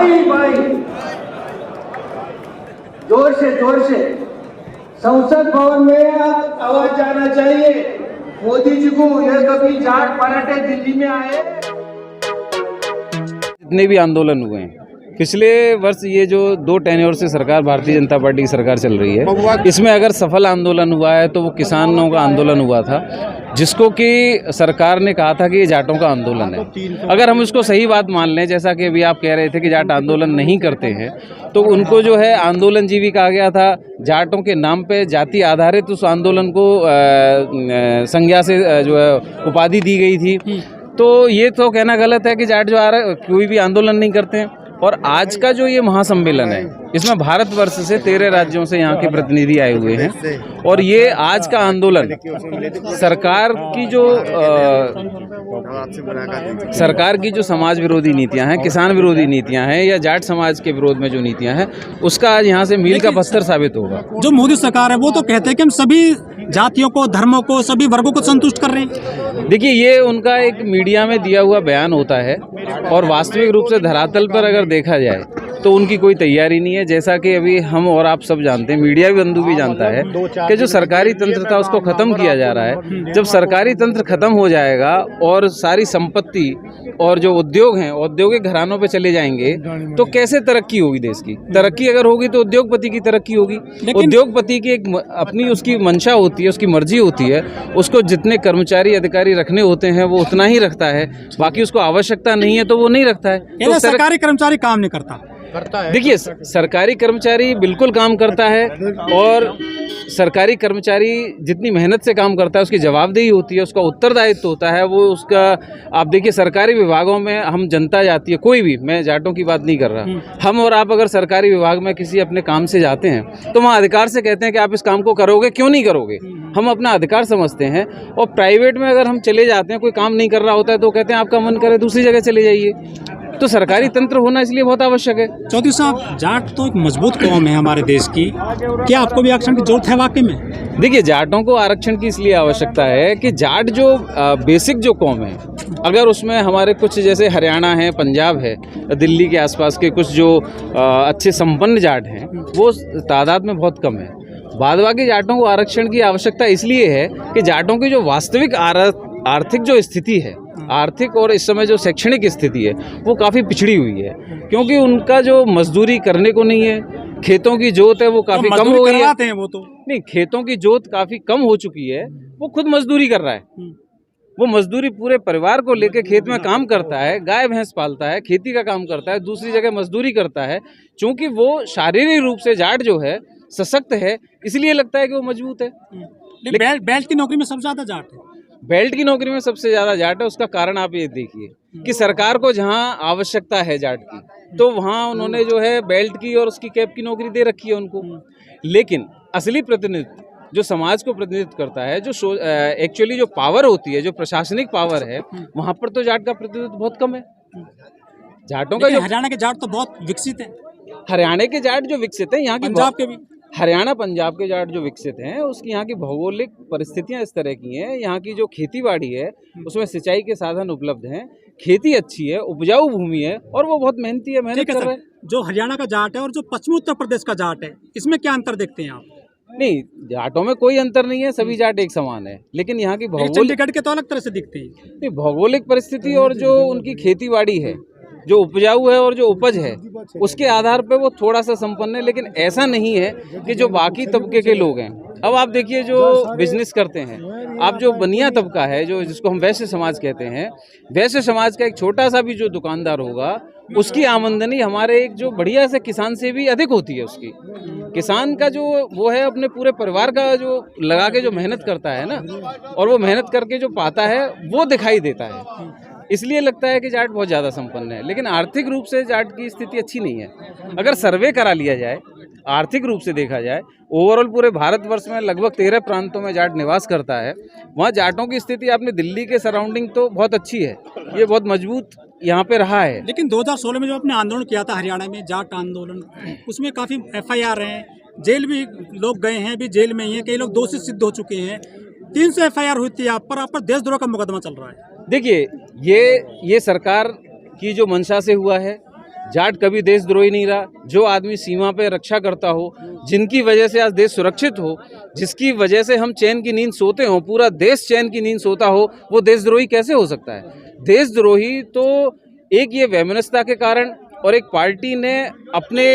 भाई भाई जोर से संसद भवन में आवाज जाना चाहिए। मोदी जी को ये कभी जाट मराठे दिल्ली में आए। जितने भी आंदोलन हुए हैं पिछले वर्ष, ये जो 2 टेन्योर से सरकार, भारतीय जनता पार्टी की सरकार चल रही है, इसमें अगर सफल आंदोलन हुआ है तो वो किसानों का आंदोलन हुआ था, जिसको कि सरकार ने कहा था कि ये जाटों का आंदोलन है। अगर हम इसको सही बात मान लें, जैसा कि अभी आप कह रहे थे कि जाट आंदोलन नहीं करते हैं, तो उनको जो है आंदोलनजीवी कहा गया था। जाटों के नाम पे जाति आधारित उस आंदोलन को संज्ञा से जो है उपाधि दी गई थी। तो ये तो कहना गलत है कि जाट जो आ रहा है कोई भी आंदोलन नहीं करते हैं। और आज का जो ये महासम्मेलन है, इसमें भारतवर्ष से 13 राज्यों से यहाँ के प्रतिनिधि आए हुए हैं। और ये आज का आंदोलन सरकार की जो समाज विरोधी नीतियां हैं, किसान विरोधी नीतियां हैं, या जाट समाज के विरोध में जो नीतियां हैं, उसका आज यहाँ से मील का पत्थर साबित होगा। जो मोदी सरकार है वो तो कहते हैं कि हम सभी जातियों को, धर्मों को, सभी वर्गों को संतुष्ट कर रहे हैं। देखिए, ये उनका एक मीडिया में दिया हुआ बयान होता है, और वास्तविक रूप से धरातल पर अगर देखा जाए तो उनकी कोई तैयारी नहीं है। जैसा कि अभी हम और आप सब जानते हैं, मीडिया भी बंधु भी जानता है कि जो सरकारी तंत्र था उसको खत्म किया जा रहा है। जब सरकारी तंत्र खत्म हो जाएगा और सारी संपत्ति और जो उद्योग हैं औद्योगिक घरानों पे चले जाएंगे, तो कैसे तरक्की होगी देश की? तरक्की अगर होगी तो उद्योगपति की तरक्की होगी। उद्योगपति की एक अपनी उसकी मंशा होती है, उसकी मर्जी होती है, उसको जितने कर्मचारी अधिकारी रखने होते हैं वो उतना ही रखता है, बाकी उसको आवश्यकता नहीं है तो वो नहीं रखता है। तो सरकारी कर्मचारी काम नहीं करता है। देखिए, सरकारी कर्मचारी बिल्कुल काम करता है, और सरकारी कर्मचारी जितनी मेहनत से काम करता है उसकी जवाबदेही होती है, उसका उत्तरदायित्व होता है। वो उसका, आप देखिए सरकारी विभागों में हम जनता जाती है, कोई भी, मैं जाटों की बात नहीं कर रहा, हम और आप अगर सरकारी विभाग में किसी अपने काम से जाते हैं तो वहाँ अधिकार से कहते हैं कि आप इस काम को करोगे, क्यों नहीं करोगे, हम अपना अधिकार समझते हैं। और प्राइवेट में अगर हम चले जाते हैं, कोई काम नहीं कर रहा होता है तो कहते हैं आपका मन करे दूसरी जगह चले जाइए। तो सरकारी तंत्र होना इसलिए बहुत आवश्यक है। चौधरी साहब, जाट तो एक मजबूत कौम है हमारे देश की, क्या आपको भी आरक्षण की जरूरत है वाकई में? देखिए, जाटों को आरक्षण की इसलिए आवश्यकता है कि जाट जो बेसिक जो कौम है, अगर उसमें हमारे कुछ जैसे हरियाणा है, पंजाब है, दिल्ली के आसपास के कुछ जो अच्छे संपन्न जाट हैं, वो तादाद में बहुत कम है। बाद बाकी जाटों को आरक्षण की आवश्यकता इसलिए है कि जाटों की जो वास्तविक आर्थिक जो स्थिति है, आर्थिक और इस समय जो शैक्षणिक स्थिति है, वो काफ़ी पिछड़ी हुई है, क्योंकि उनका जो मजदूरी करने को नहीं है, खेतों की जोत है वो काफ़ी कम हो गई है। वो तो नहीं, खेतों की जोत काफ़ी कम हो चुकी है, वो खुद मजदूरी कर रहा है। वो मजदूरी पूरे परिवार को लेके खेत में काम करता है, गाय भैंस पालता है, खेती का काम करता है, दूसरी जगह मजदूरी करता है। चूँकि वो शारीरिक रूप से जाट जो है सशक्त है, इसलिए लगता है कि वो मजबूत है। बेल्ट की नौकरी में सबसे ज़्यादा जाट है। बेल्ट की नौकरी में सबसे ज़्यादा जाट है। उसका कारण आप ये देखिए कि सरकार को जहाँ आवश्यकता है जाट की, तो वहाँ उन्होंने जो है बेल्ट की और उसकी कैप की नौकरी दे रखी है उनको। लेकिन असली प्रतिनिधित्व जो समाज को प्रतिनिधित्व करता है, जो एक्चुअली जो पावर होती है, जो प्रशासनिक पावर है, वहाँ पर तो जाट का प्रतिनिधित्व बहुत कम है। जाटों का जो हरियाणा के जाट तो बहुत विकसित है। हरियाणा के जाट जो विकसित है, यहाँ की पंजाब के भी, हरियाणा पंजाब के जाट जो विकसित हैं, उसकी यहाँ की भौगोलिक परिस्थितियाँ इस तरह की हैं, यहाँ की जो खेती बाड़ी है उसमें सिंचाई के साधन उपलब्ध हैं, खेती अच्छी है, उपजाऊ भूमि है, और वो बहुत मेहनती है, मेहनत कर रहे हैं। जो हरियाणा का जाट है और जो पश्चिमी उत्तर प्रदेश का जाट है, इसमें क्या अंतर देखते हैं आप? नहीं, जाटों में कोई अंतर नहीं है, सभी जाट एक समान है, लेकिन यहाँ की चंडीगढ़ के तो अलग तरह से दिखते हैं। भौगोलिक परिस्थिति और जो उनकी खेती बाड़ी है, जो उपजाऊ है और जो उपज है, उसके आधार पे वो थोड़ा सा संपन्न है। लेकिन ऐसा नहीं है कि जो बाकी तबके के लोग हैं। अब आप देखिए, जो बिजनेस करते हैं, आप जो बनिया तबका है, जो जिसको हम वैश्य समाज कहते हैं, वैश्य समाज का एक छोटा सा भी जो दुकानदार होगा, उसकी आमदनी हमारे एक जो बढ़िया से किसान से भी अधिक होती है। उसकी किसान का जो वो है, अपने पूरे परिवार का जो लगा के जो मेहनत करता है ना, और वो मेहनत करके जो पाता है वो दिखाई देता है। इसलिए लगता है कि जाट बहुत ज़्यादा संपन्न है, लेकिन आर्थिक रूप से जाट की स्थिति अच्छी नहीं है। अगर सर्वे करा लिया जाए, आर्थिक रूप से देखा जाए, ओवरऑल पूरे भारतवर्ष में लगभग 13 प्रांतों में जाट निवास करता है। वहाँ जाटों की स्थिति आपने दिल्ली के सराउंडिंग तो बहुत अच्छी है, ये बहुत मजबूत यहाँ पे रहा है। लेकिन 2016 में जो आपने आंदोलन किया था हरियाणा में, जाट आंदोलन, उसमें काफ़ी FIR हैं, जेल भी लोग गए हैं, अभी जेल में ही हैं, कई लोग दोषी सिद्ध हो चुके हैं। 300 FIR हुई थी आप पर देशद्रोह का मुकदमा चल रहा है। देखिए, ये सरकार की जो मंशा से हुआ है, जाट कभी देशद्रोही नहीं रहा। जो आदमी सीमा पे रक्षा करता हो, जिनकी वजह से आज देश सुरक्षित हो, जिसकी वजह से हम चैन की नींद सोते हो, पूरा देश चैन की नींद सोता हो, वो देशद्रोही कैसे हो सकता है? देशद्रोही तो एक ये वैमनस्यता के कारण और एक पार्टी ने अपने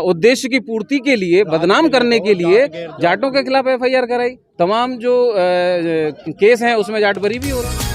उद्देश्य की पूर्ति के लिए, बदनाम करने के लिए जाटों के खिलाफ FIR कराई। तमाम जो केस हैं उसमें जाट बरी भी हो रहे हैं।